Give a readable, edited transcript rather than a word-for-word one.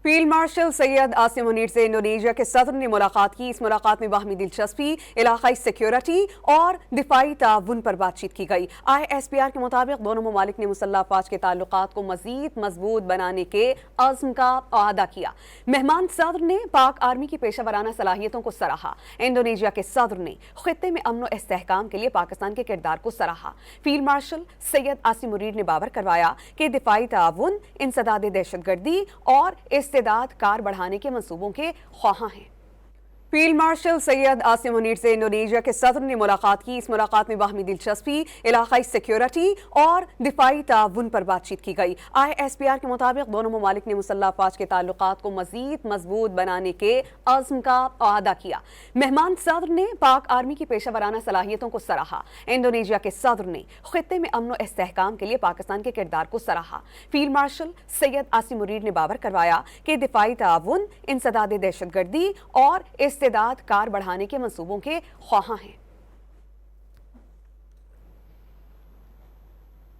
Field marshal Syed Asim Munir से Indonesia के सदर ने मुलाकात की। इस मुलाकात में बाहमी दिलचस्पी, इलाकाई सिक्योरिटी और दिफाई ताउन पर बातचीत की गई। ISPR के मुताबिक दोनों ममालिक ने मुसल्लह अफवाज के ताल्लुकात को मजीद मजबूत बनाने के अज़्म का वादा किया। मेहमान सदर ने पाक आर्मी की पेशा वराना सलाहियतों को सराहा। इंडोनेशिया के सदर ने खित्ते में अमन और इस्तेहकाम के लिए पाकिस्तान के किरदार को सराहा। फील्ड मार्शल सैयद आसिम मुनीर ने बावर करवाया कि दिफाई ताउन, इंसदाद दहशतगर्दी और इस्तेदाद कार बढ़ाने के मंसूबों के ख्वाहां हैं। फील्ड मार्शल सैयद आसिम मुनीर से इंडोनेशिया के सदर ने मुलाकात की। इस मुलाकात में बाहमी दिलचस्पी, इलाकाई सिक्योरिटी और दिफाई ताउन पर बातचीत की गई। ISPR के मुताबिक दोनों ममालिक ने मुसल्लह अफवाज के ताल्लुकात को मजीद मजबूत बनाने के अज़्म का वादा किया। मेहमान सदर ने पाक आर्मी की पेशा वराना सलाहियतों को सराहा। इंडोनेशिया के सदर ने खित्ते में अमन और इस्तेहकाम के लिए पाकिस्तान के किरदार को सराहा। फील्ड मार्शल सैयद आसिम मुनीर ने बावर करवाया कि दिफाई ताउन, इंसदाद दहशतगर्दी और इस्तेदाद कार बढ़ाने के मंसूबों के ख्वाहां हैं।